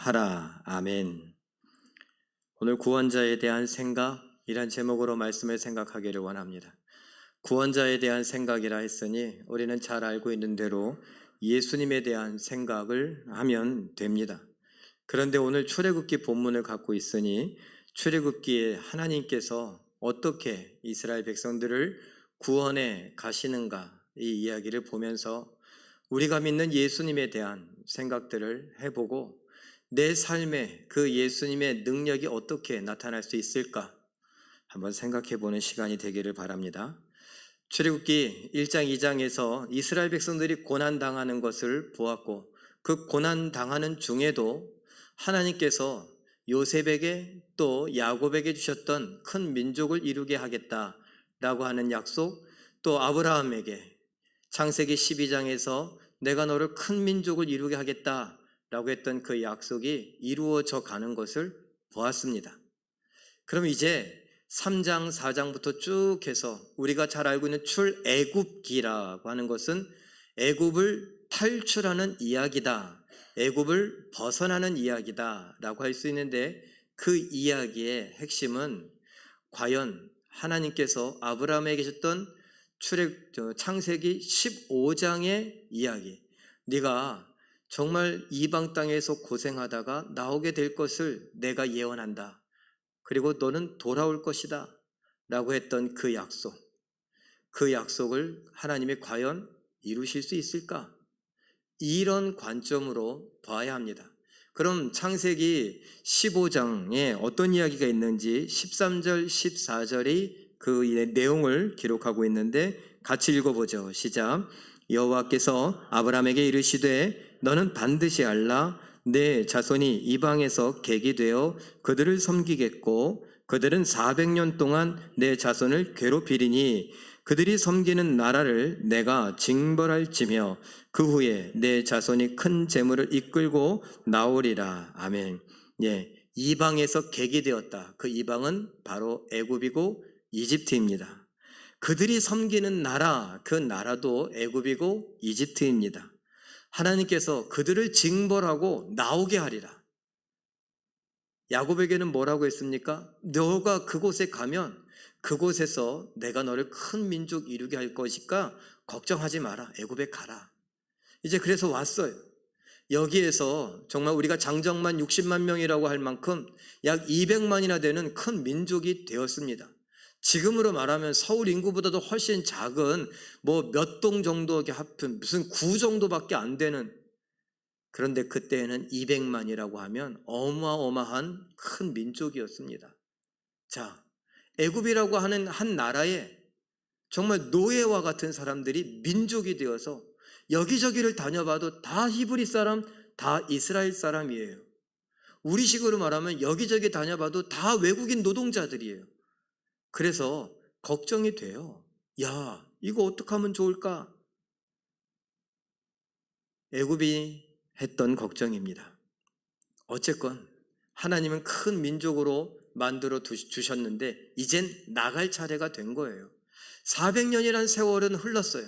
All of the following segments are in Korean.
하라. 아멘. 오늘 구원자에 대한 생각이란 제목으로 말씀을 생각하기를 원합니다. 구원자에 대한 생각이라 했으니 우리는 잘 알고 있는 대로 예수님에 대한 생각을 하면 됩니다. 그런데 오늘 출애굽기 본문을 갖고 있으니 출애굽기에 하나님께서 어떻게 이스라엘 백성들을 구원해 가시는가, 이 이야기를 보면서 우리가 믿는 예수님에 대한 생각들을 해보고 내 삶에 그 예수님의 능력이 어떻게 나타날 수 있을까 한번 생각해보는 시간이 되기를 바랍니다. 출애굽기 1장 2장에서 이스라엘 백성들이 고난당하는 것을 보았고, 그 고난당하는 중에도 하나님께서 요셉에게 또 야곱에게 주셨던 큰 민족을 이루게 하겠다라고 하는 약속, 또 아브라함에게 창세기 12장에서 내가 너를 큰 민족을 이루게 하겠다라고 했던 그 약속이 이루어져 가는 것을 보았습니다. 그럼 이제 3장, 4장부터 쭉 해서 우리가 잘 알고 있는 출애굽기라고 하는 것은 애굽을 탈출하는 이야기다, 애굽을 벗어나는 이야기다라고 할 수 있는데, 그 이야기의 핵심은 과연 하나님께서 아브라함에게 주셨던 창세기 15장의 이야기, 네가 정말 이방 땅에서 고생하다가 나오게 될 것을 내가 예언한다, 그리고 너는 돌아올 것이다 라고 했던 그 약속, 그 약속을 하나님이 과연 이루실 수 있을까? 이런 관점으로 봐야 합니다. 그럼 창세기 15장에 어떤 이야기가 있는지 13절, 14절이 그 내용을 기록하고 있는데 같이 읽어보죠. 시작. 여호와께서 아브라함에게 이르시되 너는 반드시 알라. 내 자손이 이방에서 객이 되어 그들을 섬기겠고 그들은 400년 동안 내 자손을 괴롭히리니 그들이 섬기는 나라를 내가 징벌할지며 그 후에 내 자손이 큰 재물을 이끌고 나오리라. 아멘. 이방에서 객이 되었다. 그 이방은 바로 애굽이고 이집트입니다. 그들이 섬기는 나라, 그 나라도 애굽이고 이집트입니다. 하나님께서 그들을 징벌하고 나오게 하리라. 야곱에게는 뭐라고 했습니까? 너가 그곳에 가면 그곳에서 내가 너를 큰 민족 이루게 할 것이니까 걱정하지 마라. 애굽에 가라. 이제 그래서 왔어요. 여기에서 정말 우리가 장정만 60만 명이라고 할 만큼 약 200만이나 되는 큰 민족이 되었습니다. 지금으로 말하면 서울 인구보다도 훨씬 작은 몇 동 정도 합한 무슨 구 정도밖에 안 되는, 그런데 그때에는 200만이라고 하면 어마어마한 큰 민족이었습니다. 자, 애굽이라고 하는 한 나라에 정말 노예와 같은 사람들이 민족이 되어서 여기저기를 다녀봐도 다 히브리 사람, 다 이스라엘 사람이에요. 우리식으로 말하면 여기저기 다녀봐도 다 외국인 노동자들이에요. 그래서 걱정이 돼요. 야, 이거 어떻게 하면 좋을까? 애굽이 했던 걱정입니다. 어쨌건 하나님은 큰 민족으로 만들어 주셨는데 이젠 나갈 차례가 된 거예요. 400년이란 세월은 흘렀어요.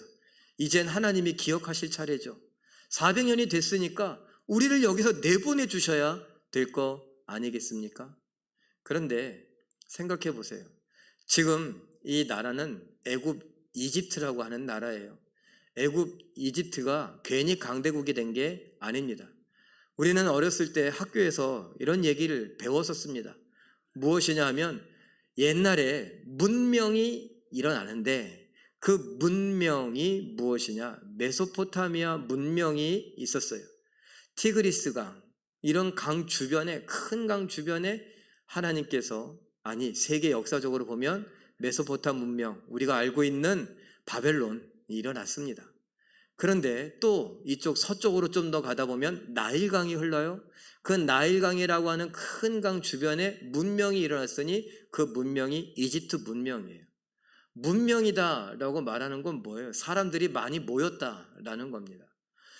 이젠 하나님이 기억하실 차례죠. 400년이 됐으니까 우리를 여기서 내보내 주셔야 될 거 아니겠습니까? 그런데 생각해 보세요. 지금 이 나라는 애굽 이집트라고 하는 나라예요. 애굽 이집트가 괜히 강대국이 된 게 아닙니다. 우리는 어렸을 때 학교에서 이런 얘기를 배웠었습니다. 무엇이냐 하면 옛날에 문명이 일어나는데 그 문명이 무엇이냐? 메소포타미아 문명이 있었어요. 티그리스 강, 이런 강 주변에, 큰 강 주변에 하나님께서, 아니 세계 역사적으로 보면 메소포타미아 문명, 우리가 알고 있는 바벨론이 일어났습니다. 그런데 또 이쪽 서쪽으로 좀 더 가다 보면 나일강이 흘러요. 그 나일강이라고 하는 큰 강 주변에 문명이 일어났으니 그 문명이 이집트 문명이에요. 문명이다라고 말하는 건 뭐예요? 사람들이 많이 모였다라는 겁니다.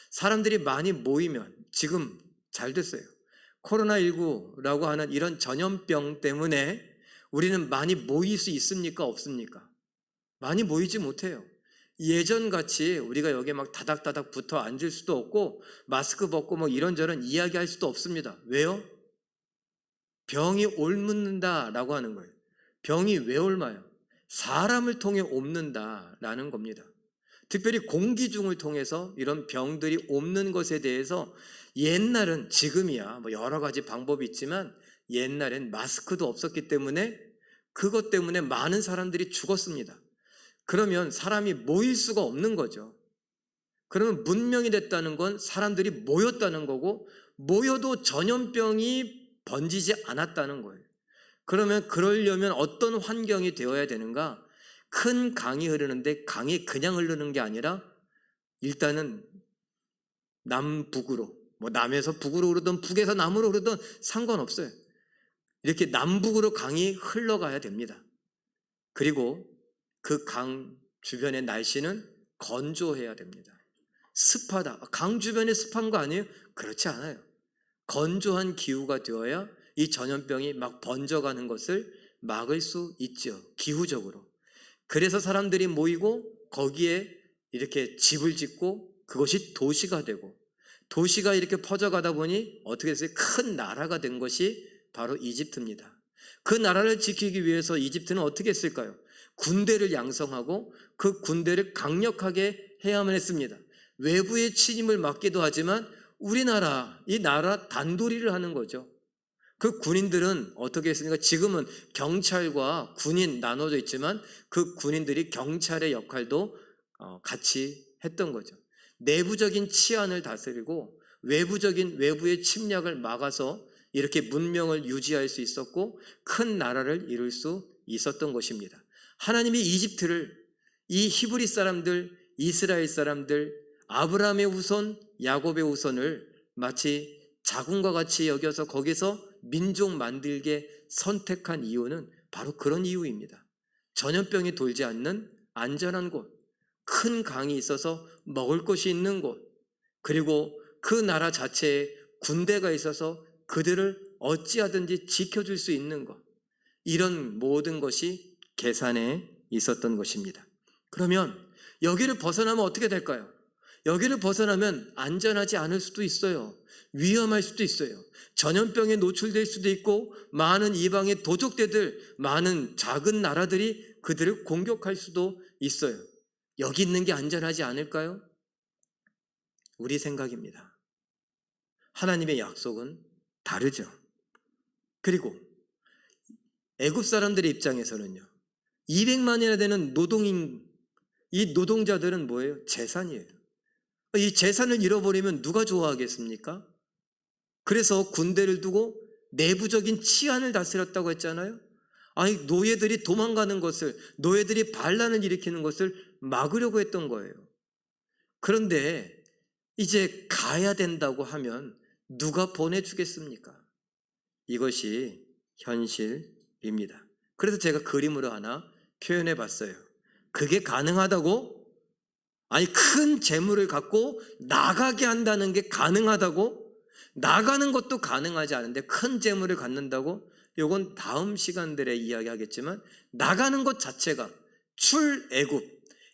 사람들이 많이 모이면 지금 잘 됐어요. 코로나19라고 하는 이런 전염병 때문에 우리는 많이 모일 수 있습니까? 없습니까? 많이 모이지 못해요. 예전같이 우리가 여기에 막 다닥다닥 붙어 앉을 수도 없고 마스크 벗고 뭐 이런저런 이야기할 수도 없습니다. 왜요? 병이 옮는다라고 하는 거예요. 병이 왜 옮아요? 사람을 통해 옮는다라는 겁니다. 특별히 공기 중을 통해서 이런 병들이 옮는 것에 대해서 옛날은, 지금이야 뭐 여러 가지 방법이 있지만 옛날엔 마스크도 없었기 때문에 그것 때문에 많은 사람들이 죽었습니다. 그러면 사람이 모일 수가 없는 거죠. 그러면 문명이 됐다는 건 사람들이 모였다는 거고, 모여도 전염병이 번지지 않았다는 거예요. 그러면 그러려면 어떤 환경이 되어야 되는가? 큰 강이 흐르는데 강이 그냥 흐르는 게 아니라 일단은 남북으로, 뭐 남에서 북으로 흐르든 북에서 남으로 흐르든 상관없어요. 이렇게 남북으로 강이 흘러가야 됩니다. 그리고 그 강 주변의 날씨는 건조해야 됩니다. 습하다. 강 주변에 습한 거 아니에요? 그렇지 않아요. 건조한 기후가 되어야 이 전염병이 막 번져가는 것을 막을 수 있죠. 기후적으로. 그래서 사람들이 모이고 거기에 이렇게 집을 짓고 그것이 도시가 되고, 도시가 이렇게 퍼져가다 보니 어떻게 됐어요? 큰 나라가 된 것이 바로 이집트입니다. 그 나라를 지키기 위해서 이집트는 어떻게 했을까요? 군대를 양성하고 그 군대를 강력하게 해야만 했습니다. 외부의 침입을 막기도 하지만 우리나라, 이 나라 단도리를 하는 거죠. 그 군인들은 어떻게 했습니까? 지금은 경찰과 군인 나눠져 있지만 그 군인들이 경찰의 역할도 같이 했던 거죠. 내부적인 치안을 다스리고 외부의 침략을 막아서 이렇게 문명을 유지할 수 있었고 큰 나라를 이룰 수 있었던 것입니다. 하나님이 이집트를, 이 히브리 사람들, 이스라엘 사람들, 아브라함의 후손, 야곱의 후손을 마치 자궁과 같이 여겨서 거기서 민족 만들게 선택한 이유는 바로 그런 이유입니다. 전염병이 돌지 않는 안전한 곳, 큰 강이 있어서 먹을 것이 있는 곳, 그리고 그 나라 자체에 군대가 있어서 그들을 어찌하든지 지켜줄 수 있는 것, 이런 모든 것이 계산에 있었던 것입니다. 그러면 여기를 벗어나면 어떻게 될까요? 여기를 벗어나면 안전하지 않을 수도 있어요. 위험할 수도 있어요. 전염병에 노출될 수도 있고 많은 이방의 도적대들, 많은 작은 나라들이 그들을 공격할 수도 있어요. 여기 있는 게 안전하지 않을까요? 우리 생각입니다. 하나님의 약속은 다르죠. 그리고 애굽 사람들의 입장에서는요, 200만이나 되는 이 노동자들은 뭐예요? 재산이에요. 이 재산을 잃어버리면 누가 좋아하겠습니까? 그래서 군대를 두고 내부적인 치안을 다스렸다고 했잖아요. 아니, 노예들이 도망가는 것을, 노예들이 반란을 일으키는 것을 막으려고 했던 거예요. 그런데 이제 가야 된다고 하면 누가 보내주겠습니까? 이것이 현실입니다. 그래서 제가 그림으로 하나 표현해 봤어요. 그게 가능하다고? 아니, 큰 재물을 갖고 나가게 한다는 게 가능하다고? 나가는 것도 가능하지 않은데 큰 재물을 갖는다고? 이건 다음 시간들에 이야기하겠지만, 나가는 것 자체가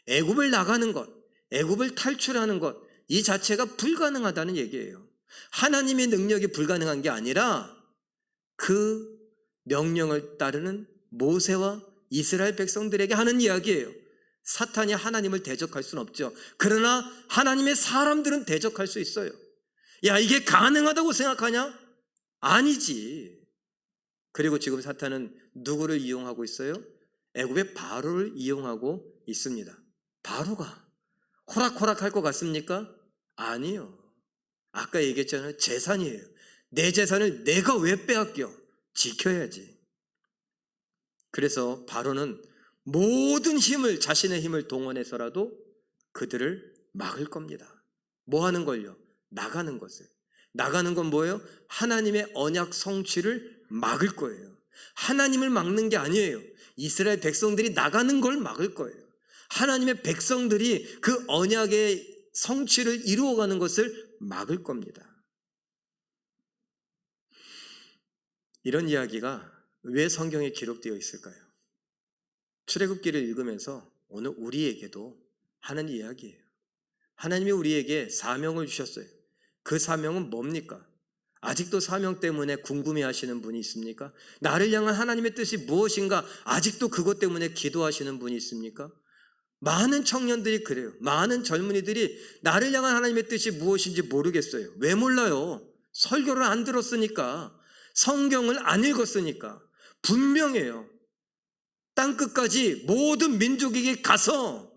애굽을 나가는 것, 애굽을 탈출하는 것, 이 자체가 불가능하다는 얘기예요. 하나님의 능력이 불가능한 게 아니라 그 명령을 따르는 모세와 이스라엘 백성들에게 하는 이야기예요. 사탄이 하나님을 대적할 수는 없죠. 그러나 하나님의 사람들은 대적할 수 있어요. 야, 이게 가능하다고 생각하냐? 아니지. 그리고 지금 사탄은 누구를 이용하고 있어요? 애굽의 바로를 이용하고 있습니다. 바로가 호락호락할 것 같습니까? 아니요. 아까 얘기했잖아요. 재산이에요. 내 재산을 내가 왜 빼앗겨? 지켜야지. 그래서 바로는 모든 힘을, 자신의 힘을 동원해서라도 그들을 막을 겁니다. 뭐 하는 걸요? 나가는 것을. 나가는 건 뭐예요? 하나님의 언약 성취를 막을 거예요. 하나님을 막는 게 아니에요. 이스라엘 백성들이 나가는 걸 막을 거예요. 하나님의 백성들이 그 언약의 성취를 이루어가는 것을 막을 겁니다. 이런 이야기가 왜 성경에 기록되어 있을까요? 출애굽기를 읽으면서 오늘 우리에게도 하는 이야기예요. 하나님이 우리에게 사명을 주셨어요. 그 사명은 뭡니까? 아직도 사명 때문에 궁금해하시는 분이 있습니까? 나를 향한 하나님의 뜻이 무엇인가 아직도 그것 때문에 기도하시는 분이 있습니까? 많은 청년들이 그래요. 많은 젊은이들이 나를 향한 하나님의 뜻이 무엇인지 모르겠어요. 왜 몰라요? 설교를 안 들었으니까, 성경을 안 읽었으니까. 분명해요. 땅끝까지 모든 민족에게 가서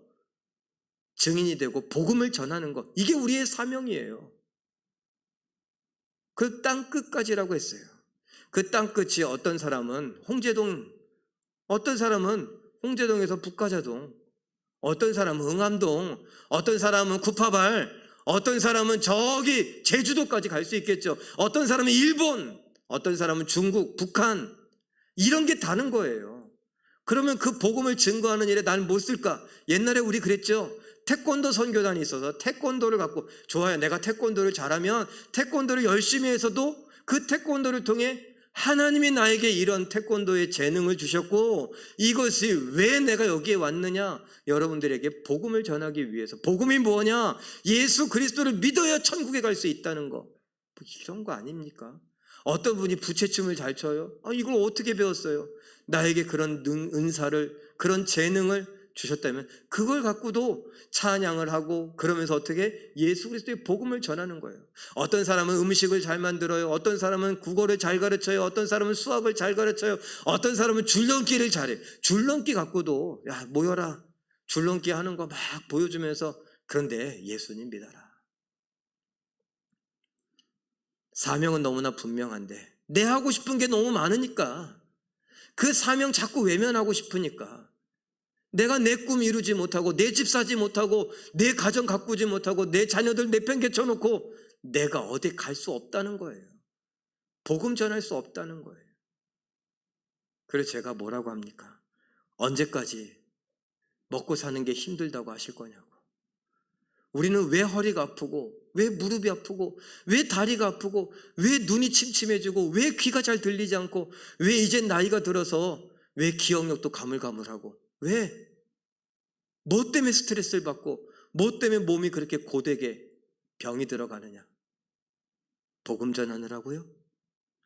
증인이 되고 복음을 전하는 것, 이게 우리의 사명이에요. 그 땅끝까지라고 했어요. 그 땅끝이 어떤 사람은 홍제동, 어떤 사람은 홍제동에서 북가자동, 어떤 사람은 응암동, 어떤 사람은 구파발, 어떤 사람은 저기 제주도까지 갈 수 있겠죠. 어떤 사람은 일본, 어떤 사람은 중국, 북한, 이런 게 다른 거예요. 그러면 그 복음을 증거하는 일에 나는 못 쓸까? 옛날에 우리 그랬죠. 태권도 선교단이 있어서 태권도를 갖고, 좋아요, 내가 태권도를 잘하면 태권도를 열심히 해서도 그 태권도를 통해 하나님이 나에게 이런 태권도의 재능을 주셨고 이것이 왜 내가 여기에 왔느냐? 여러분들에게 복음을 전하기 위해서. 복음이 뭐냐? 예수 그리스도를 믿어야 천국에 갈 수 있다는 거. 이런 거 아닙니까? 어떤 분이 부채춤을 잘 춰요? 이걸 어떻게 배웠어요? 나에게 그런 은사를, 그런 재능을 주셨다면 그걸 갖고도 찬양을 하고 그러면서 어떻게 예수 그리스도의 복음을 전하는 거예요. 어떤 사람은 음식을 잘 만들어요. 어떤 사람은 국어를 잘 가르쳐요. 어떤 사람은 수학을 잘 가르쳐요. 어떤 사람은 줄넘기를 잘해요. 줄넘기 갖고도 야 모여라, 줄넘기 하는 거 막 보여주면서, 그런데 예수님 믿어라. 사명은 너무나 분명한데 내 하고 싶은 게 너무 많으니까, 그 사명 자꾸 외면하고 싶으니까, 내가 내 꿈 이루지 못하고 내 집 사지 못하고 내 가정 가꾸지 못하고 내 자녀들 내팽개쳐 놓고 내가 어디 갈 수 없다는 거예요. 복음 전할 수 없다는 거예요. 그래서 제가 뭐라고 합니까? 언제까지 먹고 사는 게 힘들다고 하실 거냐고. 우리는 왜 허리가 아프고 왜 무릎이 아프고 왜 다리가 아프고 왜 눈이 침침해지고 왜 귀가 잘 들리지 않고 왜 이제 나이가 들어서 왜 기억력도 가물가물하고, 왜? 뭐 때문에 스트레스를 받고 뭐 때문에 몸이 그렇게 고되게 병이 들어가느냐? 복음 전하느라고요?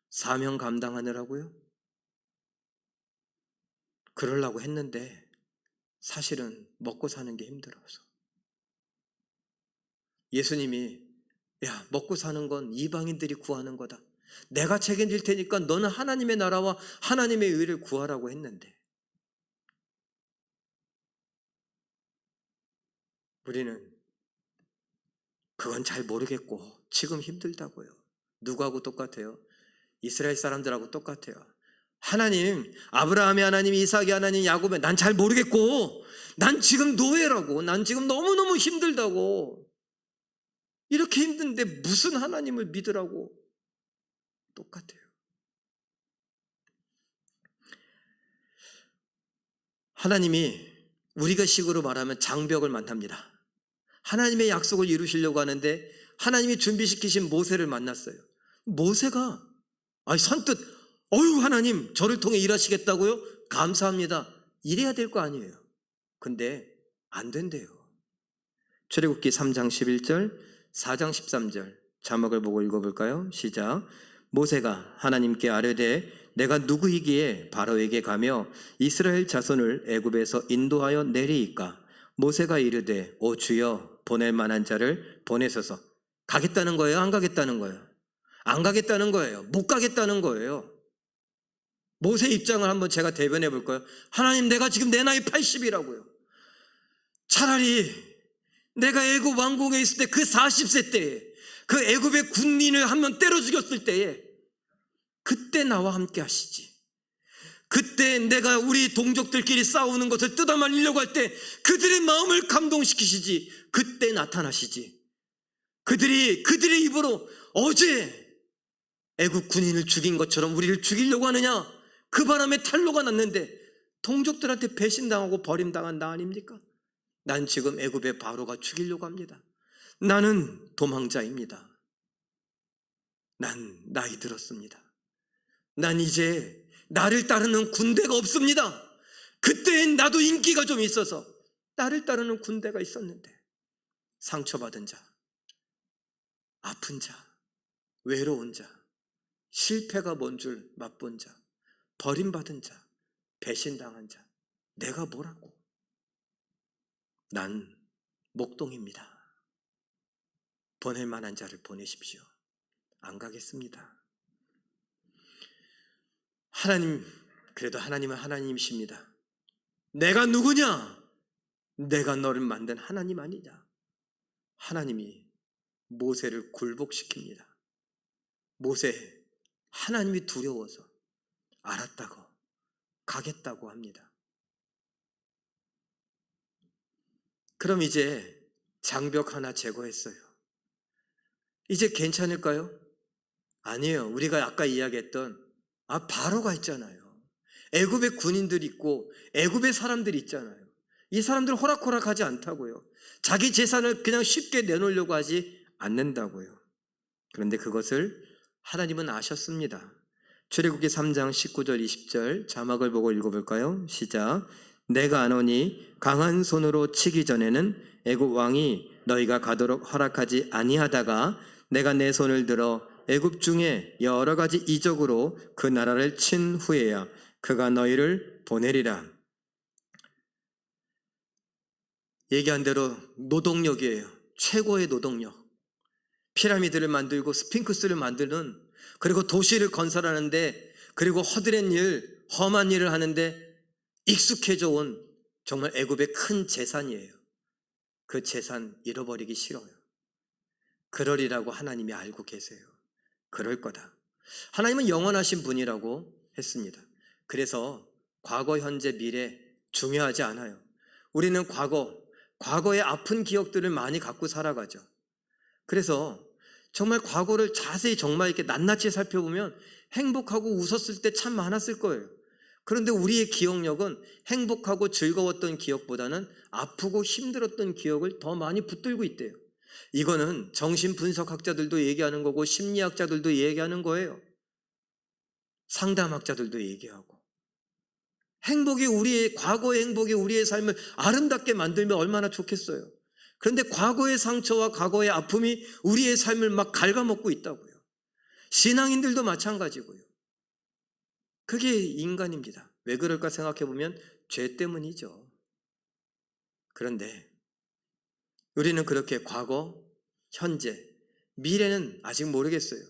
사명 감당하느라고요? 그러려고 했는데 사실은 먹고 사는 게 힘들어서. 예수님이 야, 먹고 사는 건 이방인들이 구하는 거다. 내가 책임질 테니까 너는 하나님의 나라와 하나님의 의를 구하라고 했는데, 우리는 그건 잘 모르겠고 지금 힘들다고요. 누구하고 똑같아요? 이스라엘 사람들하고 똑같아요. 하나님, 아브라함의 하나님, 이삭의 하나님, 야곱의, 난 잘 모르겠고 난 지금 노예라고, 난 지금 너무너무 힘들다고, 이렇게 힘든데 무슨 하나님을 믿으라고. 똑같아요. 하나님이 우리가 식으로 말하면 장벽을 만납니다. 하나님의 약속을 이루시려고 하는데 하나님이 준비시키신 모세를 만났어요. 모세가 선뜻 어휴 하나님 저를 통해 일하시겠다고요? 감사합니다. 이래야 될 거 아니에요. 근데 안 된대요. 출애굽기 3장 11절, 4장 13절 자막을 보고 읽어볼까요? 시작. 모세가 하나님께 아뢰되 내가 누구이기에 바로에게 가며 이스라엘 자손을 애굽에서 인도하여 내리이까? 모세가 이르되 오 주여 보낼 만한 자를 보내소서. 가겠다는 거예요? 안 가겠다는 거예요? 안 가겠다는 거예요. 못 가겠다는 거예요. 모세 입장을 한번 제가 대변해 볼까요? 하나님, 내가 지금 내 나이 80이라고요. 차라리 내가 애굽 왕궁에 있을 때 그 40세 때에 그 애굽의 군인을 한 명 때려 죽였을 때에 그때 나와 함께 하시지. 그때 내가 우리 동족들끼리 싸우는 것을 뜯어말리려고 할 때 그들의 마음을 감동시키시지. 그때 나타나시지. 그들의 입으로 어제 애굽 군인을 죽인 것처럼 우리를 죽이려고 하느냐? 그 바람에 탄로가 났는데 동족들한테 배신당하고 버림당한 나 아닙니까? 난 지금 애굽의 바로가 죽이려고 합니다. 나는 도망자입니다. 난 나이 들었습니다. 난 이제 나를 따르는 군대가 없습니다. 그때엔 나도 인기가 좀 있어서 나를 따르는 군대가 있었는데 상처받은 자, 아픈 자, 외로운 자, 실패가 뭔 줄 맛본 자, 버림받은 자, 배신당한 자, 내가 뭐라고? 난 목동입니다. 보낼 만한 자를 보내십시오. 안 가겠습니다. 하나님, 그래도 하나님은 하나님이십니다. 내가 누구냐? 내가 너를 만든 하나님 아니냐? 하나님이 모세를 굴복시킵니다. 모세, 하나님이 두려워서 알았다고 가겠다고 합니다. 그럼 이제 장벽 하나 제거했어요. 이제 괜찮을까요? 아니에요. 우리가 아까 이야기했던 바로가 있잖아요. 애굽의 군인들이 있고 애굽의 사람들이 있잖아요. 이 사람들 호락호락하지 않다고요. 자기 재산을 그냥 쉽게 내놓으려고 하지 않는다고요. 그런데 그것을 하나님은 아셨습니다. 출애굽기 3장 19절 20절 자막을 보고 읽어볼까요? 시작. 내가 아노니 강한 손으로 치기 전에는 애굽 왕이 너희가 가도록 허락하지 아니하다가 내가 내 손을 들어 애굽 중에 여러 가지 이적으로 그 나라를 친 후에야 그가 너희를 보내리라. 얘기한 대로 노동력이에요. 최고의 노동력. 피라미드를 만들고 스핑크스를 만드는, 그리고 도시를 건설하는데, 그리고 허드렛 일, 험한 일을 하는데 익숙해져 온 정말 애굽의 큰 재산이에요. 그 재산 잃어버리기 싫어요. 그러리라고 하나님이 알고 계세요. 그럴 거다. 하나님은 영원하신 분이라고 했습니다. 그래서 과거, 현재, 미래 중요하지 않아요. 우리는 과거의 아픈 기억들을 많이 갖고 살아가죠. 그래서 정말 과거를 자세히 정말 이렇게 낱낱이 살펴보면 행복하고 웃었을 때 참 많았을 거예요. 그런데 우리의 기억력은 행복하고 즐거웠던 기억보다는 아프고 힘들었던 기억을 더 많이 붙들고 있대요. 이거는 정신분석학자들도 얘기하는 거고 심리학자들도 얘기하는 거예요. 상담학자들도 얘기하고. 과거의 행복이 우리의 삶을 아름답게 만들면 얼마나 좋겠어요. 그런데 과거의 상처와 과거의 아픔이 우리의 삶을 막 갉아먹고 있다고요. 신앙인들도 마찬가지고요. 그게 인간입니다. 왜 그럴까 생각해보면 죄 때문이죠. 그런데 우리는 그렇게 과거, 현재, 미래는 아직 모르겠어요.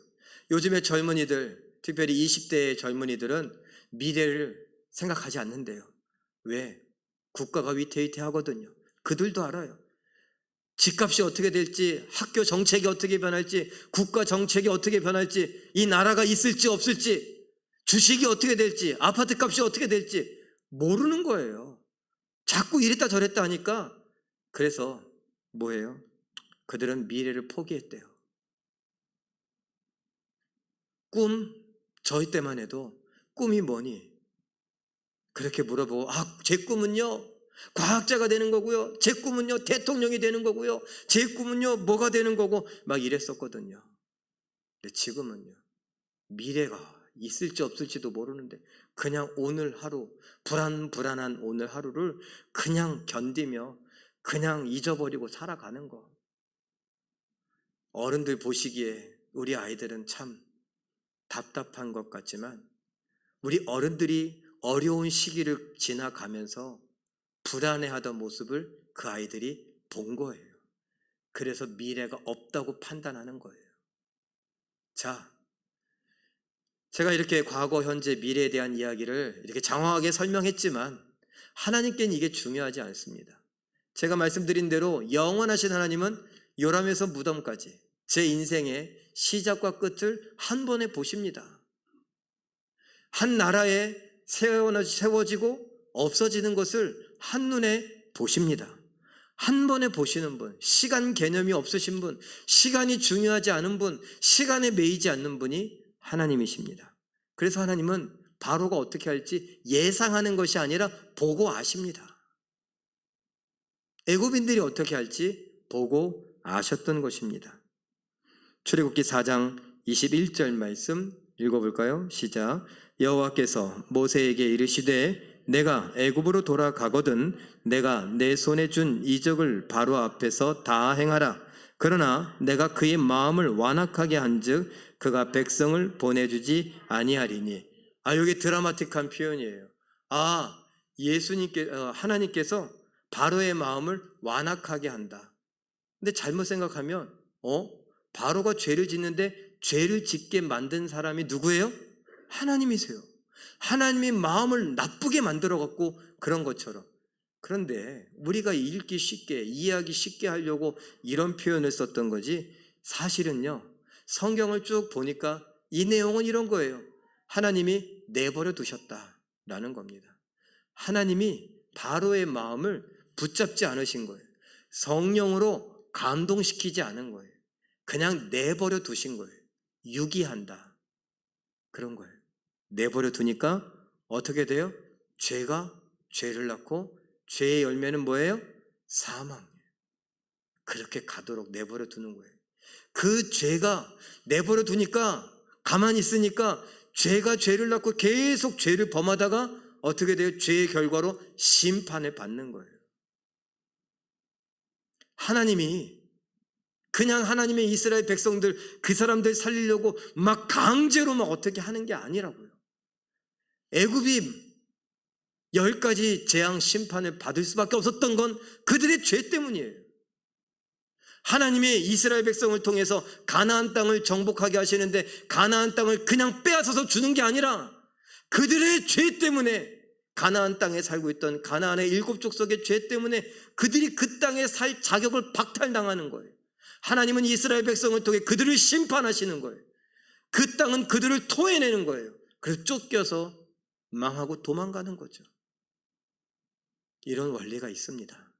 요즘의 젊은이들, 특별히 20대의 젊은이들은 미래를 생각하지 않는데요. 왜? 국가가 위태위태하거든요. 그들도 알아요. 집값이 어떻게 될지, 학교 정책이 어떻게 변할지, 국가 정책이 어떻게 변할지, 이 나라가 있을지 없을지, 주식이 어떻게 될지, 아파트 값이 어떻게 될지 모르는 거예요. 자꾸 이랬다 저랬다 하니까. 그래서 뭐예요? 그들은 미래를 포기했대요. 저희 때만 해도 꿈이 뭐니? 그렇게 물어보고, 제 꿈은요, 과학자가 되는 거고요. 제 꿈은요, 대통령이 되는 거고요. 제 꿈은요, 뭐가 되는 거고, 막 이랬었거든요. 근데 지금은요, 미래가 있을지 없을지도 모르는데, 그냥 오늘 하루, 불안한 오늘 하루를 그냥 견디며, 그냥 잊어버리고 살아가는 거. 어른들 보시기에 우리 아이들은 참 답답한 것 같지만, 우리 어른들이 어려운 시기를 지나가면서 불안해하던 모습을 그 아이들이 본 거예요. 그래서 미래가 없다고 판단하는 거예요. 자, 제가 이렇게 과거, 현재, 미래에 대한 이야기를 이렇게 장황하게 설명했지만 하나님께는 이게 중요하지 않습니다. 제가 말씀드린 대로 영원하신 하나님은 요람에서 무덤까지 제 인생의 시작과 끝을 한 번에 보십니다. 한 나라에 세워지고 없어지는 것을 한눈에 보십니다. 한 번에 보시는 분, 시간 개념이 없으신 분, 시간이 중요하지 않은 분, 시간에 매이지 않는 분이 하나님이십니다. 그래서 하나님은 바로가 어떻게 할지 예상하는 것이 아니라 보고 아십니다. 애굽인들이 어떻게 할지 보고 아셨던 것입니다. 출애굽기 4장 21절 말씀 읽어볼까요? 시작. 여호와께서 모세에게 이르시되 내가 애굽으로 돌아가거든 내가 내 손에 준 이적을 바로 앞에서 다 행하라. 그러나 내가 그의 마음을 완악하게 한즉 그가 백성을 보내주지 아니하리니. 여기 드라마틱한 표현이에요. 하나님께서 바로의 마음을 완악하게 한다. 근데 잘못 생각하면 바로가 죄를 짓는데 죄를 짓게 만든 사람이 누구예요? 하나님이세요. 하나님이 마음을 나쁘게 만들어 갖고 그런 것처럼. 그런데 우리가 읽기 쉽게, 이해하기 쉽게 하려고 이런 표현을 썼던 거지, 사실은요 성경을 쭉 보니까 이 내용은 이런 거예요. 하나님이 내버려 두셨다라는 겁니다. 하나님이 바로의 마음을 붙잡지 않으신 거예요. 성령으로 감동시키지 않은 거예요. 그냥 내버려 두신 거예요. 유기한다, 그런 거예요. 내버려 두니까 어떻게 돼요? 죄가 죄를 낳고 죄의 열매는 뭐예요? 사망이에요. 그렇게 가도록 내버려 두는 거예요. 그 죄가 내버려 두니까, 가만히 있으니까 죄가 죄를 낳고 계속 죄를 범하다가 어떻게 돼요? 죄의 결과로 심판을 받는 거예요. 하나님이 그냥 하나님의 이스라엘 백성들, 그 사람들 살리려고 막 강제로 막 어떻게 하는 게 아니라고요. 애굽이 10가지 재앙 심판을 받을 수밖에 없었던 건 그들의 죄 때문이에요. 하나님이 이스라엘 백성을 통해서 가나안 땅을 정복하게 하시는데 가나안 땅을 그냥 빼앗아서 주는 게 아니라 그들의 죄 때문에, 가나안 땅에 살고 있던 가나안의 7족속의 죄 때문에 그들이 그 땅에 살 자격을 박탈당하는 거예요. 하나님은 이스라엘 백성을 통해 그들을 심판하시는 거예요. 그 땅은 그들을 토해내는 거예요. 그래서 쫓겨서 망하고 도망가는 거죠. 이런 원리가 있습니다.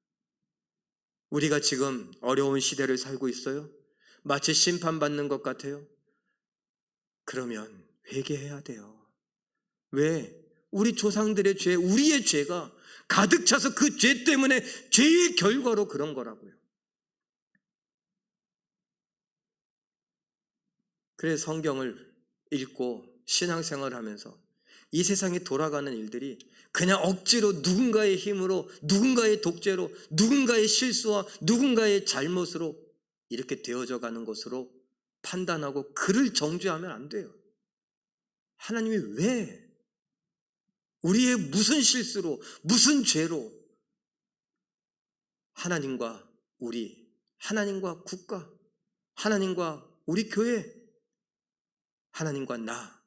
우리가 지금 어려운 시대를 살고 있어요. 마치 심판받는 것 같아요. 그러면 회개해야 돼요. 왜? 우리 조상들의 죄, 우리의 죄가 가득 차서 그 죄 때문에 죄의 결과로 그런 거라고요. 그래서 성경을 읽고 신앙생활을 하면서 이 세상에 돌아가는 일들이 그냥 억지로 누군가의 힘으로, 누군가의 독재로, 누군가의 실수와 누군가의 잘못으로 이렇게 되어져 가는 것으로 판단하고 그를 정죄하면 안 돼요. 하나님이 왜 우리의 무슨 실수로, 무슨 죄로 하나님과 우리, 하나님과 국가, 하나님과 우리 교회, 하나님과 나,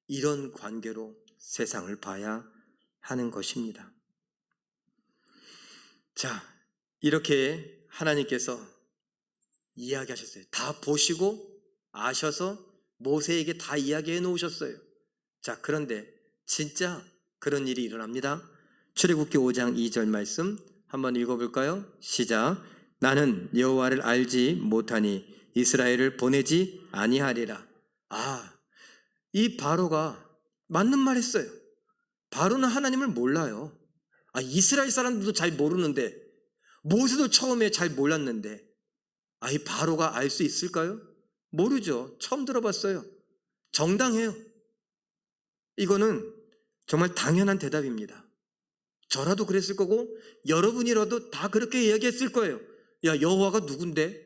이런 관계로 세상을 봐야 하는 것입니다. 자, 이렇게 하나님께서 이야기하셨어요. 다 보시고 아셔서 모세에게 다 이야기해 놓으셨어요. 자, 그런데 진짜 그런 일이 일어납니다. 출애굽기 5장 2절 말씀 한번 읽어볼까요? 시작. 나는 여호와를 알지 못하니 이스라엘을 보내지 아니하리라. 이 바로가 맞는 말 했어요. 바로는 하나님을 몰라요. 이스라엘 사람들도 잘 모르는데, 모세도 처음에 잘 몰랐는데, 이 바로가 알 수 있을까요? 모르죠. 처음 들어봤어요. 정당해요. 이거는 정말 당연한 대답입니다. 저라도 그랬을 거고 여러분이라도 다 그렇게 이야기했을 거예요. 야, 여호와가 누군데?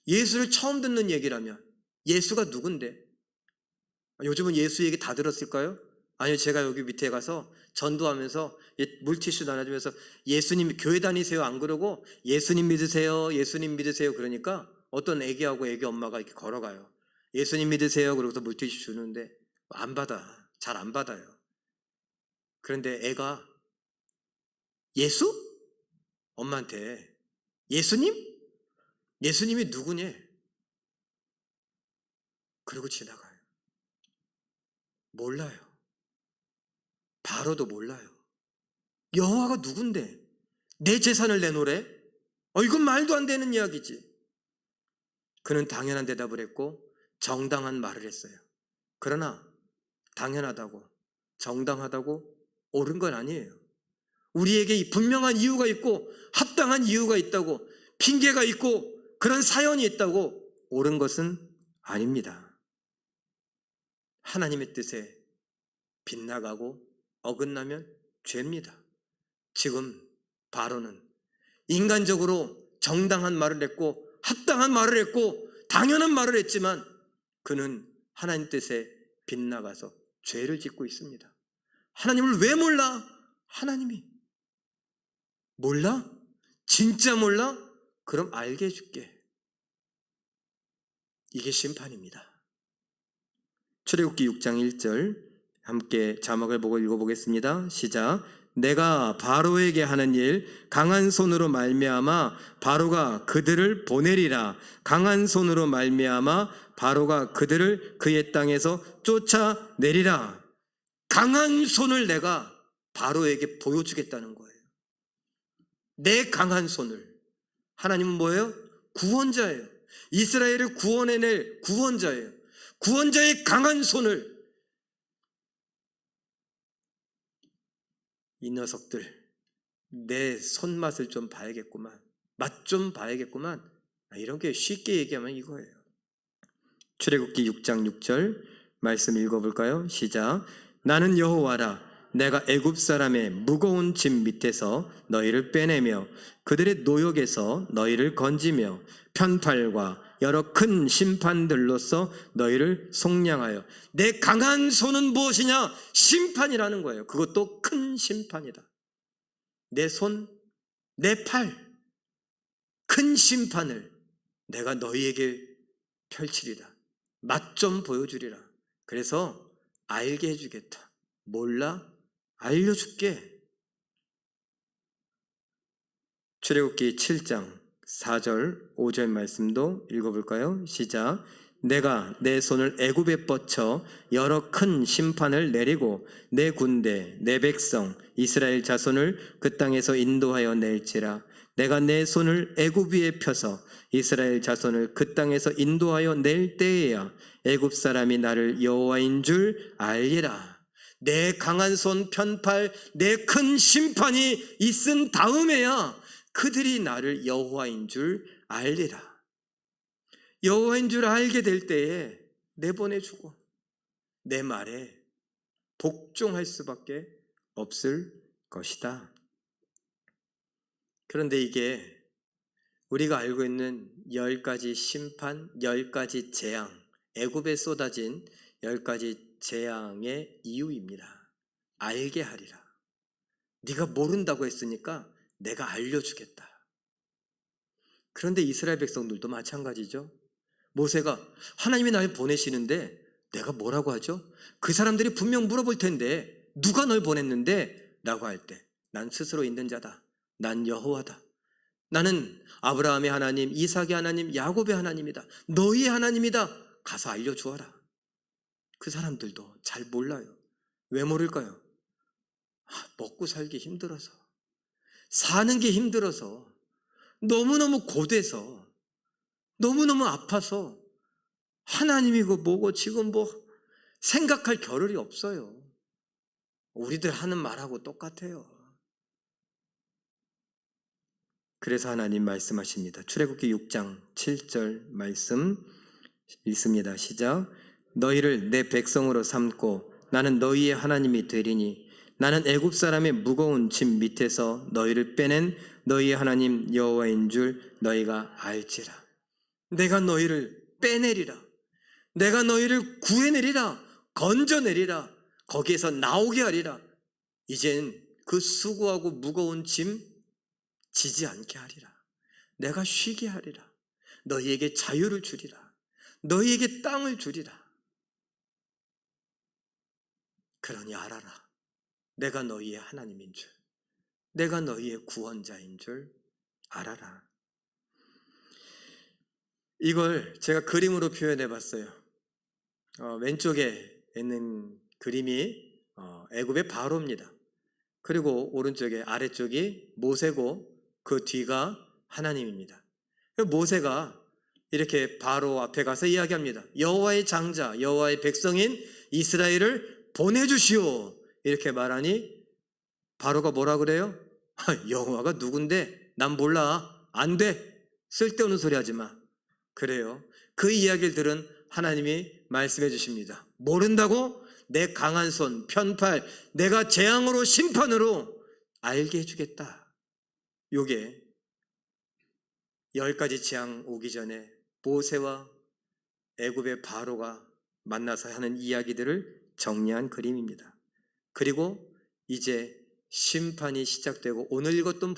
예수를 처음 듣는 얘기라면 예수가 누군데? 요즘은 예수 얘기 다 들었을까요? 아니요, 제가 여기 밑에 가서 전도하면서 물티슈 나눠주면서 예수님 교회 다니세요 안 그러고 예수님 믿으세요, 예수님 믿으세요 그러니까 어떤 애기하고 애기 엄마가 이렇게 걸어가요. 예수님 믿으세요 그러고서 물티슈 주는데 안 받아. 잘 안 받아요. 그런데 애가 예수? 엄마한테 예수님? 예수님이 누구냐? 그러고 지나가요. 몰라요. 바로도 몰라요. 여호와가 누군데 내 재산을 내놓으래? 이건 말도 안 되는 이야기지. 그는 당연한 대답을 했고 정당한 말을 했어요. 그러나 당연하다고, 정당하다고 옳은 건 아니에요. 우리에게 분명한 이유가 있고 합당한 이유가 있다고, 핑계가 있고 그런 사연이 있다고 옳은 것은 아닙니다. 하나님의 뜻에 빗나가고 어긋나면 죄입니다. 지금 바로는 인간적으로 정당한 말을 했고 합당한 말을 했고 당연한 말을 했지만 그는 하나님 뜻에 빗나가서 죄를 짓고 있습니다. 하나님을 왜 몰라? 하나님이 몰라? 진짜 몰라? 그럼 알게 해줄게. 이게 심판입니다. 출애굽기 6장 1절 함께 자막을 보고 읽어보겠습니다. 시작. 내가 바로에게 하는 일 강한 손으로 말미암아 바로가 그들을 보내리라. 강한 손으로 말미암아 바로가 그들을 그의 땅에서 쫓아내리라. 강한 손을 내가 바로에게 보여주겠다는 거예요. 내 강한 손을. 하나님은 뭐예요? 구원자예요. 이스라엘을 구원해낼 구원자예요. 구원자의 강한 손을. 이 녀석들 내 손맛을 좀 봐야겠구만. 맛 좀 봐야겠구만. 이런 게 쉽게 얘기하면 이거예요. 출애굽기 6장 6절 말씀 읽어볼까요? 시작. 나는 여호와라. 내가 애굽 사람의 무거운 짐 밑에서 너희를 빼내며 그들의 노역에서 너희를 건지며 편팔과 여러 큰 심판들로서 너희를 속량하여. 내 강한 손은 무엇이냐? 심판이라는 거예요. 그것도 큰 심판이다. 내 손, 내 팔, 큰 심판을 내가 너희에게 펼치리라. 맛 좀 보여주리라. 그래서 알게 해주겠다. 몰라? 알려줄게. 출애굽기 7장 4절 5절 말씀도 읽어볼까요? 시작. 내가 내 손을 애굽에 뻗쳐 여러 큰 심판을 내리고 내 군대 내 백성 이스라엘 자손을 그 땅에서 인도하여 낼지라. 내가 내 손을 애굽 위에 펴서 이스라엘 자손을 그 땅에서 인도하여 낼 때에야 애굽 사람이 나를 여호와인 줄 알리라. 내 강한 손, 편팔, 내 큰 심판이 있은 다음에야 그들이 나를 여호와인 줄 알리라. 여호와인 줄 알게 될 때에 내보내주고 내 말에 복종할 수밖에 없을 것이다. 그런데 이게 우리가 알고 있는 10가지 심판, 10가지 재앙, 애굽에 쏟아진 10가지 재앙의 이유입니다. 알게 하리라. 네가 모른다고 했으니까 내가 알려주겠다. 그런데 이스라엘 백성들도 마찬가지죠. 모세가 하나님이 날 보내시는데 내가 뭐라고 하죠? 그 사람들이 분명 물어볼 텐데 누가 널 보냈는데? 라고 할 때 난 스스로 있는 자다. 난 여호와다. 나는 아브라함의 하나님, 이삭의 하나님, 야곱의 하나님이다. 너희의 하나님이다. 가서 알려주어라. 그 사람들도 잘 몰라요. 왜 모를까요? 먹고 살기 힘들어서, 사는 게 힘들어서, 너무너무 고돼서, 너무너무 아파서 하나님이고 뭐고 지금 뭐 생각할 겨를이 없어요. 우리들 하는 말하고 똑같아요. 그래서 하나님 말씀하십니다. 출애굽기 6장 7절 말씀 읽습니다. 시작. 너희를 내 백성으로 삼고 나는 너희의 하나님이 되리니 나는 애굽 사람의 무거운 짐 밑에서 너희를 빼낸 너희의 하나님 여호와인 줄 너희가 알지라. 내가 너희를 빼내리라. 내가 너희를 구해내리라. 건져내리라. 거기에서 나오게 하리라. 이젠 그 수고하고 무거운 짐 지지 않게 하리라. 내가 쉬게 하리라. 너희에게 자유를 주리라. 너희에게 땅을 주리라. 그러니 알아라. 내가 너희의 하나님인 줄, 내가 너희의 구원자인 줄 알아라. 이걸 제가 그림으로 표현해 봤어요. 왼쪽에 있는 그림이 애굽의 바로입니다. 그리고 오른쪽에 아래쪽이 모세고 그 뒤가 하나님입니다. 모세가 이렇게 바로 앞에 가서 이야기합니다. 여호와의 장자, 여호와의 백성인 이스라엘을 보내주시오. 이렇게 말하니 바로가 뭐라 그래요? 여호와가 누군데? 난 몰라. 안 돼. 쓸데없는 소리 하지 마. 그래요. 그 이야기를 들은 하나님이 말씀해 주십니다. 모른다고? 내 강한 손, 편팔, 내가 재앙으로 심판으로 알게 해주겠다. 요게 10가지 재앙 오기 전에 모세와 애굽의 바로가 만나서 하는 이야기들을 정리한 그림입니다. 그리고 이제 심판이 시작되고 오늘 읽었던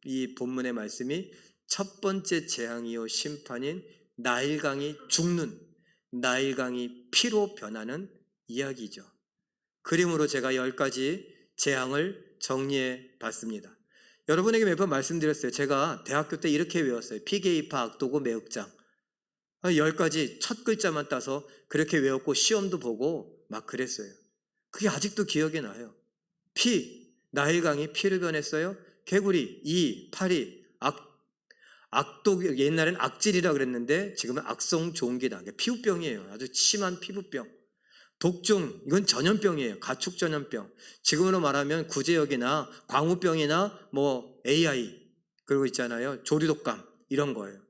이 본문의 말씀이 첫 번째 재앙이요 심판인 나일강이 죽는, 나일강이 피로 변하는 이야기죠. 그림으로 제가 10가지 재앙을 정리해 봤습니다. 여러분에게 몇 번 말씀드렸어요. 제가 대학교 때 이렇게 외웠어요. 피게이파, 악도고, 매흑장. 10가지 첫 글자만 따서 그렇게 외웠고 시험도 보고 막 그랬어요. 그게 아직도 기억에 나요. 피, 나일강이 피를 변했어요. 개구리, 이, 파리, 악독, 옛날엔 악질이라 그랬는데 지금은 악성종기다. 피부병이에요. 아주 심한 피부병. 독종, 이건 전염병이에요. 가축 전염병. 지금으로 말하면 구제역이나 광우병이나 뭐 AI, 그리고 있잖아요. 조류독감, 이런 거예요.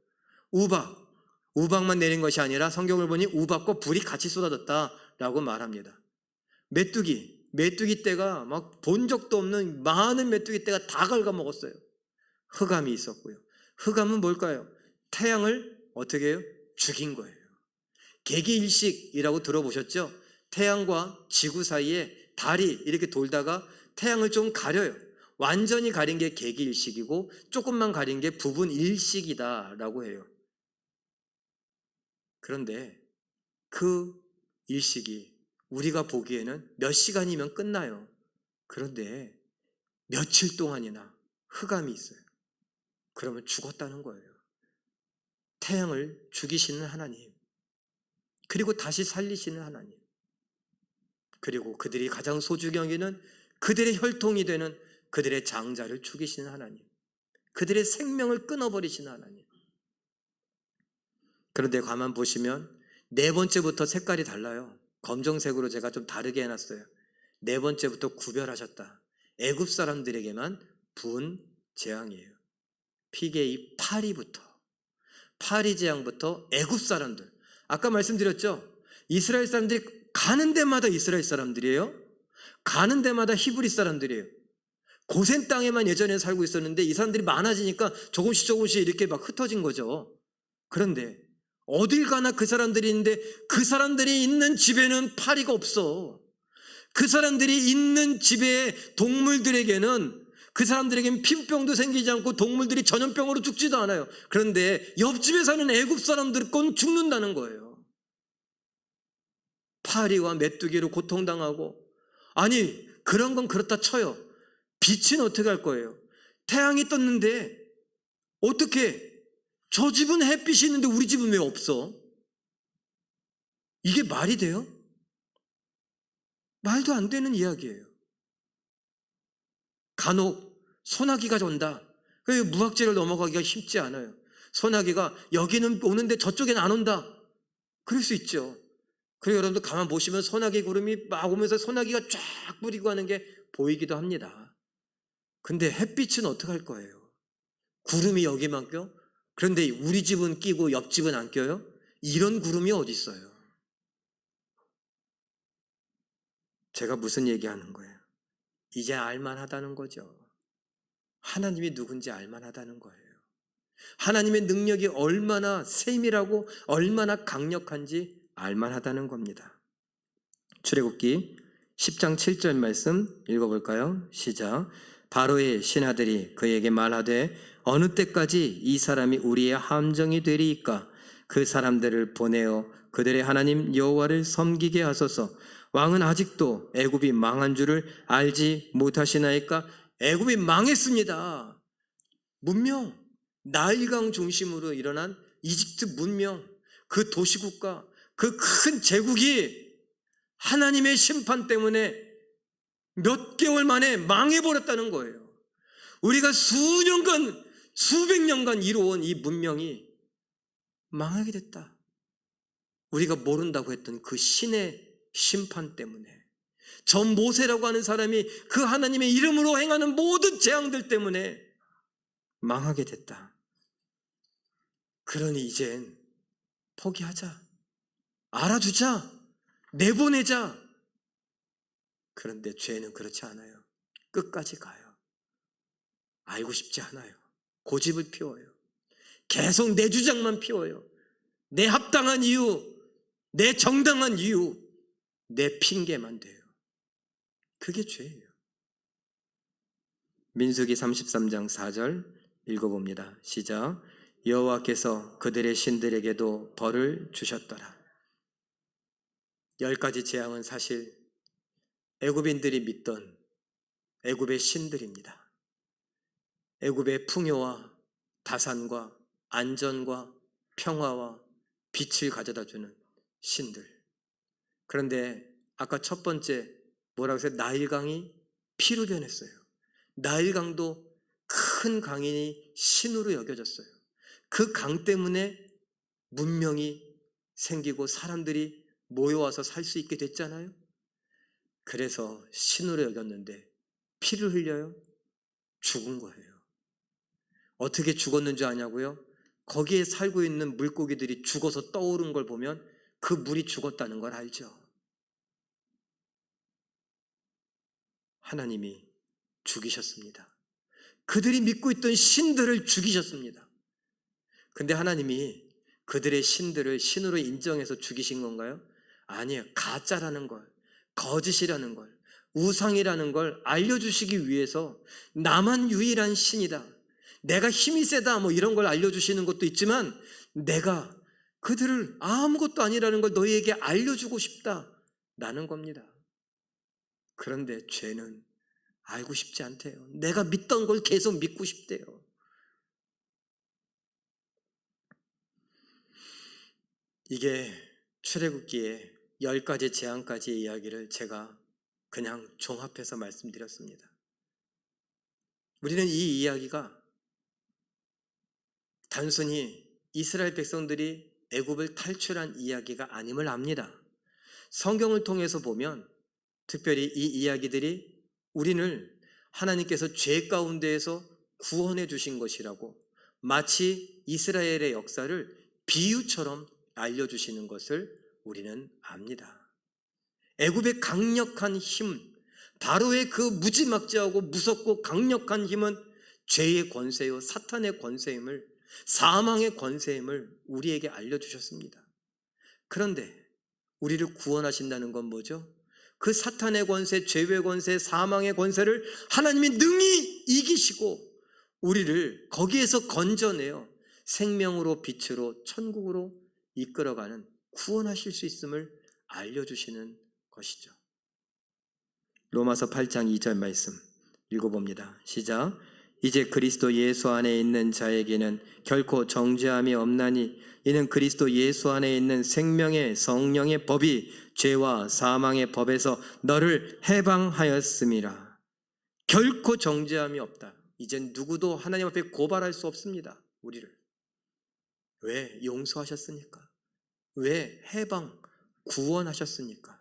우박만 내린 것이 아니라 성경을 보니 우박과 불이 같이 쏟아졌다라고 말합니다. 메뚜기 떼가 막 본 적도 없는 많은 메뚜기 떼가 다 갉아먹었어요. 흑암이 있었고요. 흑암은 뭘까요? 태양을 어떻게 해요? 죽인 거예요. 개기일식이라고 들어보셨죠? 태양과 지구 사이에 달이 이렇게 돌다가 태양을 좀 가려요. 완전히 가린 게 개기일식이고 조금만 가린 게 부분일식이다라고 해요. 그런데 그 일식이 우리가 보기에는 몇 시간이면 끝나요. 그런데 며칠 동안이나 흑암이 있어요. 그러면 죽었다는 거예요. 태양을 죽이시는 하나님, 그리고 다시 살리시는 하나님, 그리고 그들이 가장 소중히 여기는 그들의 혈통이 되는 그들의 장자를 죽이시는 하나님, 그들의 생명을 끊어버리시는 하나님. 그런데 가만 보시면 네 번째부터 색깔이 달라요. 검정색으로 제가 좀 다르게 해놨어요. 네 번째부터 구별하셨다. 애굽 사람들에게만 부은 재앙이에요. 피게이 파리 재앙부터 애굽 사람들. 아까 말씀드렸죠? 이스라엘 사람들이 가는 데마다 이스라엘 사람들이에요. 가는 데마다 히브리 사람들이에요. 고센 땅에만 예전에 살고 있었는데 이 사람들이 많아지니까 조금씩 이렇게 막 흩어진 거죠. 그런데 어딜 가나 그 사람들이 있는데 그 사람들이 있는 집에는 파리가 없어. 그 사람들이 있는 집의 동물들에게는, 그 사람들에게는 피부병도 생기지 않고 동물들이 전염병으로 죽지도 않아요. 그런데 옆집에 사는 애굽 사람들 건 죽는다는 거예요. 파리와 메뚜기로 고통당하고. 아니, 그런 건 그렇다 쳐요. 빛은 어떻게 할 거예요? 태양이 떴는데 어떻게, 저 집은 햇빛이 있는데 우리 집은 왜 없어? 이게 말이 돼요? 말도 안 되는 이야기예요. 간혹 소나기가 온다. 무학재를 넘어가기가 쉽지 않아요. 소나기가 여기는 오는데 저쪽엔 안 온다. 그럴 수 있죠. 그리고 여러분들 가만 보시면 소나기 구름이 막 오면서 소나기가 쫙 뿌리고 하는 게 보이기도 합니다. 근데 햇빛은 어떻게 할 거예요? 구름이 여기만 껴? 그런데 우리 집은 끼고 옆집은 안 껴요? 이런 구름이 어디 있어요? 제가 무슨 얘기하는 거예요? 이제 알만하다는 거죠. 하나님이 누군지 알만하다는 거예요. 하나님의 능력이 얼마나 세밀하고 얼마나 강력한지 알만하다는 겁니다. 출애굽기 10장 7절 말씀 읽어볼까요? 시작. 바로의 신하들이 그에게 말하되 어느 때까지 이 사람이 우리의 함정이 되리이까? 그 사람들을 보내어 그들의 하나님 여호와를 섬기게 하소서. 왕은 아직도 애굽이 망한 줄을 알지 못하시나이까? 애굽이 망했습니다. 문명, 나일강 중심으로 일어난 이집트 문명, 그 도시국가, 그 큰 제국이 하나님의 심판 때문에 몇 개월 만에 망해버렸다는 거예요. 우리가 수년간, 수백 년간 이루어온 이 문명이 망하게 됐다. 우리가 모른다고 했던 그 신의 심판 때문에, 저 모세라고 하는 사람이 그 하나님의 이름으로 행하는 모든 재앙들 때문에 망하게 됐다. 그러니 이젠 포기하자. 알아두자. 내보내자. 그런데 죄는 그렇지 않아요. 끝까지 가요. 알고 싶지 않아요. 고집을 피워요. 계속 내 주장만 피워요. 내 합당한 이유, 내 정당한 이유, 내 핑계만 돼요. 그게 죄예요. 민수기 33장 4절 읽어봅니다. 시작. 여호와께서 그들의 신들에게도 벌을 주셨더라. 10가지 재앙은 사실 애굽인들이 믿던 애굽의 신들입니다. 애굽의 풍요와 다산과 안전과 평화와 빛을 가져다주는 신들. 그런데 아까 첫 번째 뭐라고 했어요? 나일강이 피로 변했어요. 나일강도 큰 강이 신으로 여겨졌어요. 그 강 때문에 문명이 생기고 사람들이 모여와서 살 수 있게 됐잖아요. 그래서 신으로 여겼는데 피를 흘려요? 죽은 거예요. 어떻게 죽었는지 아냐고요? 거기에 살고 있는 물고기들이 죽어서 떠오른 걸 보면 그 물이 죽었다는 걸 알죠. 하나님이 죽이셨습니다. 그들이 믿고 있던 신들을 죽이셨습니다. 근데 하나님이 그들의 신들을 신으로 인정해서 죽이신 건가요? 아니에요. 가짜라는 걸, 거짓이라는 걸, 우상이라는 걸 알려주시기 위해서 나만 유일한 신이다, 내가 힘이 세다, 뭐 이런 걸 알려주시는 것도 있지만 내가 그들을 아무것도 아니라는 걸 너희에게 알려주고 싶다라는 겁니다. 그런데 죄는 알고 싶지 않대요. 내가 믿던 걸 계속 믿고 싶대요. 이게 출애굽기의 10가지 재앙까지의 이야기를 제가 그냥 종합해서 말씀드렸습니다. 우리는 이 이야기가 단순히 이스라엘 백성들이 애굽을 탈출한 이야기가 아님을 압니다. 성경을 통해서 보면 특별히 이 이야기들이 우리를 하나님께서 죄 가운데에서 구원해 주신 것이라고 마치 이스라엘의 역사를 비유처럼 알려주시는 것을 우리는 압니다. 애굽의 강력한 힘, 바로의 그 무지막지하고 무섭고 강력한 힘은 죄의 권세요, 사탄의 권세임을, 사망의 권세임을 우리에게 알려주셨습니다. 그런데 우리를 구원하신다는 건 뭐죠? 그 사탄의 권세, 죄의 권세, 사망의 권세를 하나님이 능히 이기시고 우리를 거기에서 건져내어 생명으로 빛으로 천국으로 이끌어가는, 구원하실 수 있음을 알려주시는 것이죠. 로마서 8장 2절 말씀 읽어봅니다. 시작. 이제 그리스도 예수 안에 있는 자에게는 결코 정죄함이 없나니 이는 그리스도 예수 안에 있는 생명의 성령의 법이 죄와 사망의 법에서 너를 해방하였음이라. 결코 정죄함이 없다. 이젠 누구도 하나님 앞에 고발할 수 없습니다. 우리를. 왜? 용서하셨으니까. 왜? 해방, 구원하셨으니까.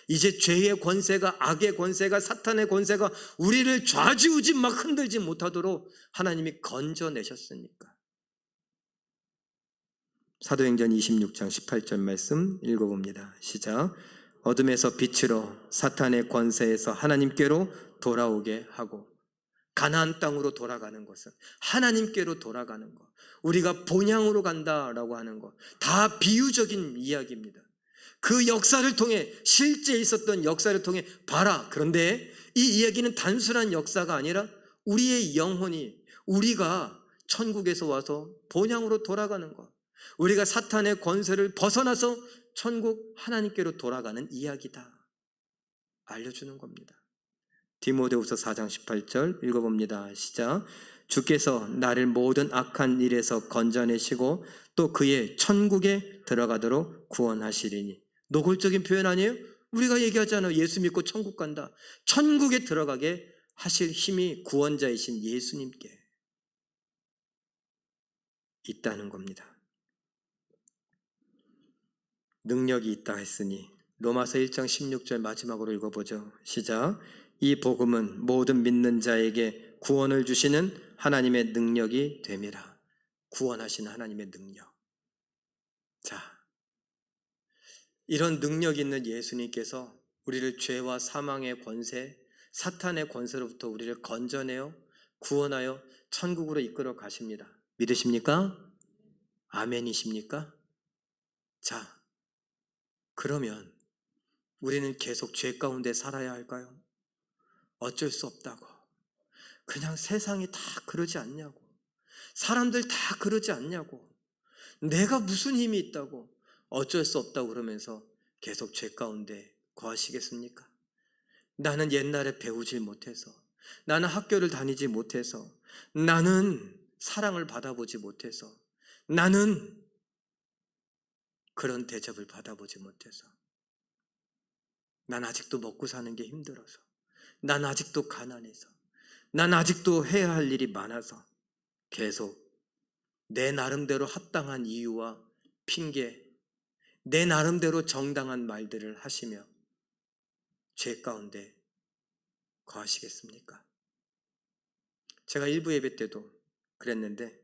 이제 죄의 권세가, 악의 권세가, 사탄의 권세가 우리를 좌지우지 막 흔들지 못하도록 하나님이 건져내셨으니까. 사도행전 26장 18절 말씀 읽어봅니다. 시작. 어둠에서 빛으로, 사탄의 권세에서 하나님께로 돌아오게 하고. 가나안 땅으로 돌아가는 것은 하나님께로 돌아가는 것, 우리가 본향으로 간다라고 하는 것, 다 비유적인 이야기입니다. 그 역사를 통해, 실제 있었던 역사를 통해 봐라. 그런데 이 이야기는 단순한 역사가 아니라 우리의 영혼이, 우리가 천국에서 와서 본향으로 돌아가는 것, 우리가 사탄의 권세를 벗어나서 천국 하나님께로 돌아가는 이야기다 알려주는 겁니다. 디모데후서 4장 18절 읽어봅니다. 시작. 주께서 나를 모든 악한 일에서 건져내시고 또 그의 천국에 들어가도록 구원하시리니. 노골적인 표현 아니에요? 우리가 얘기하잖아요. 예수 믿고 천국 간다. 천국에 들어가게 하실 힘이 구원자이신 예수님께 있다는 겁니다. 능력이 있다 했으니 로마서 1장 16절 마지막으로 읽어보죠. 시작. 이 복음은 모든 믿는 자에게 구원을 주시는 하나님의 능력이 됨이라. 구원하시는 하나님의 능력. 자, 이런 능력 있는 예수님께서 우리를 죄와 사망의 권세, 사탄의 권세로부터 우리를 건져내어 구원하여 천국으로 이끌어 가십니다. 믿으십니까? 아멘이십니까? 자, 그러면 우리는 계속 죄 가운데 살아야 할까요? 어쩔 수 없다고. 그냥 세상이 다 그러지 않냐고. 사람들 다 그러지 않냐고. 내가 무슨 힘이 있다고. 어쩔 수 없다고 그러면서 계속 죄 가운데 거하시겠습니까? 나는 옛날에 배우지 못해서, 나는 학교를 다니지 못해서, 나는 사랑을 받아보지 못해서, 나는 그런 대접을 받아보지 못해서, 난 아직도 먹고 사는 게 힘들어서, 난 아직도 가난해서, 난 아직도 해야 할 일이 많아서 계속 내 나름대로 합당한 이유와 핑계, 내 나름대로 정당한 말들을 하시며 죄 가운데 거하시겠습니까? 제가 일부 예배 때도 그랬는데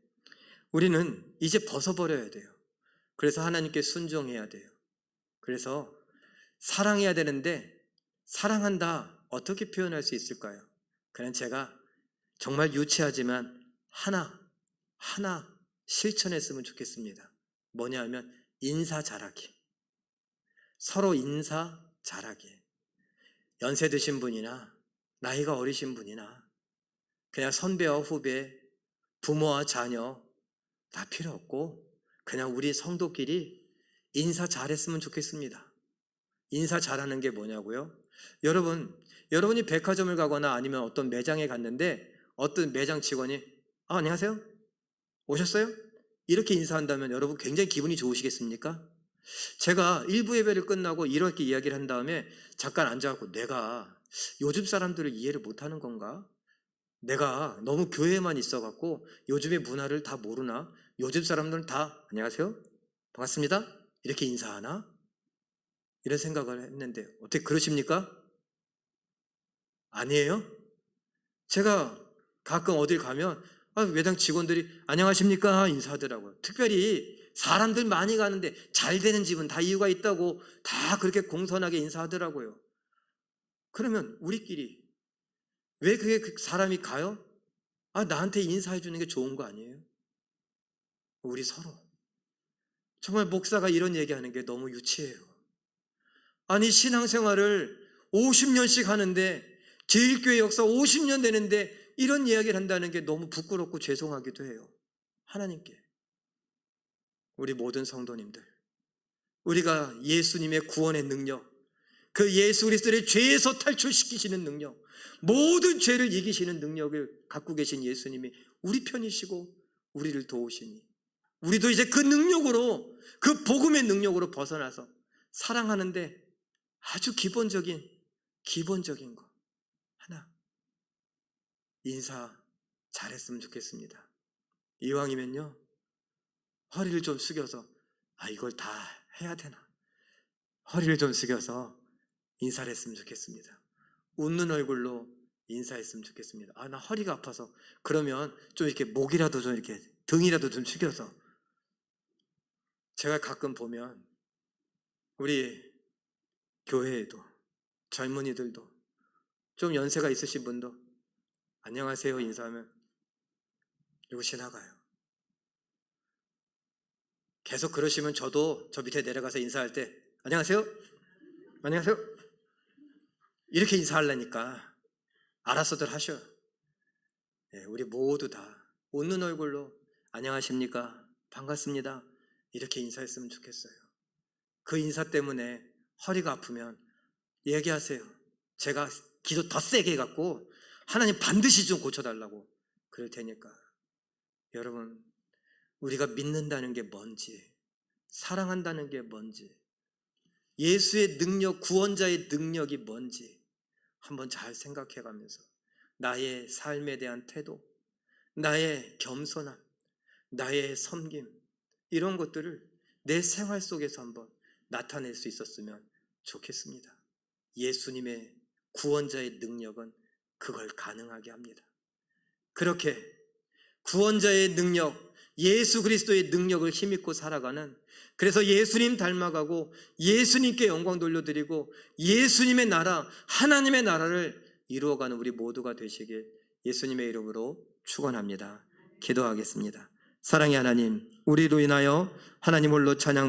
우리는 이제 벗어버려야 돼요. 그래서 하나님께 순종해야 돼요. 그래서 사랑해야 되는데 사랑한다 어떻게 표현할 수 있을까요? 그냥 제가 정말 유치하지만 하나 실천했으면 좋겠습니다. 뭐냐 하면 인사 잘하기. 서로 인사 잘하기. 연세 드신 분이나 나이가 어리신 분이나 그냥 선배와 후배, 부모와 자녀 다 필요 없고 그냥 우리 성도끼리 인사 잘했으면 좋겠습니다. 인사 잘하는 게 뭐냐고요? 여러분이 백화점을 가거나 아니면 어떤 매장에 갔는데 어떤 매장 직원이 안녕하세요? 오셨어요? 이렇게 인사한다면 여러분 굉장히 기분이 좋으시겠습니까? 제가 일부 예배를 끝나고 이렇게 이야기를 한 다음에 잠깐 앉아갖고 내가 요즘 사람들을 이해를 못하는 건가? 내가 너무 교회에만 있어갖고 요즘의 문화를 다 모르나? 요즘 사람들은 다 안녕하세요? 반갑습니다. 이렇게 인사하나? 이런 생각을 했는데 어떻게 그러십니까? 아니에요? 제가 가끔 어딜 가면 매장 직원들이 안녕하십니까? 인사하더라고요. 특별히 사람들 많이 가는데 잘 되는 집은 다 이유가 있다고 다 그렇게 공손하게 인사하더라고요. 그러면 우리끼리 왜 그게 사람이 가요? 나한테 인사해 주는 게 좋은 거 아니에요? 우리 서로. 정말 목사가 이런 얘기하는 게 너무 유치해요. 아니 신앙생활을 50년씩 하는데 제일교회 역사 50년 되는데 이런 이야기를 한다는 게 너무 부끄럽고 죄송하기도 해요. 하나님께. 우리 모든 성도님들, 우리가 예수님의 구원의 능력, 그 예수 그리스도의 죄에서 탈출시키시는 능력, 모든 죄를 이기시는 능력을 갖고 계신 예수님이 우리 편이시고 우리를 도우시니 우리도 이제 그 능력으로, 그 복음의 능력으로 벗어나서 사랑하는데 아주 기본적인 거 하나, 인사 잘했으면 좋겠습니다. 이왕이면요 허리를 좀 숙여서 이걸 다 해야 되나, 허리를 좀 숙여서 인사를 했으면 좋겠습니다. 웃는 얼굴로 인사했으면 좋겠습니다. 나 허리가 아파서. 그러면 좀 이렇게 목이라도 좀 이렇게 등이라도 좀 숙여서. 제가 가끔 보면 우리 교회에도 젊은이들도 좀 연세가 있으신 분도 안녕하세요 인사하면 이러고 지나가요. 계속 그러시면 저도 저 밑에 내려가서 인사할 때 안녕하세요? 안녕하세요? 이렇게 인사하려니까 알아서들 하셔. 우리 모두 다 웃는 얼굴로 안녕하십니까? 반갑습니다. 이렇게 인사했으면 좋겠어요. 그 인사 때문에 허리가 아프면 얘기하세요. 제가 기도 더 세게 해갖고 하나님 반드시 좀 고쳐달라고 그럴 테니까. 여러분, 우리가 믿는다는 게 뭔지, 사랑한다는 게 뭔지, 예수의 능력, 구원자의 능력이 뭔지 한번 잘 생각해가면서 나의 삶에 대한 태도, 나의 겸손함, 나의 섬김, 이런 것들을 내 생활 속에서 한번 나타낼 수 있었으면 좋겠습니다. 예수님의 구원자의 능력은 그걸 가능하게 합니다. 그렇게 구원자의 능력, 예수 그리스도의 능력을 힘입고 살아가는, 그래서 예수님 닮아가고 예수님께 영광 돌려드리고 예수님의 나라, 하나님의 나라를 이루어가는 우리 모두가 되시길 예수님의 이름으로 축원합니다. 기도하겠습니다. 사랑의 하나님, 우리로 인하여 하나님 홀로 찬양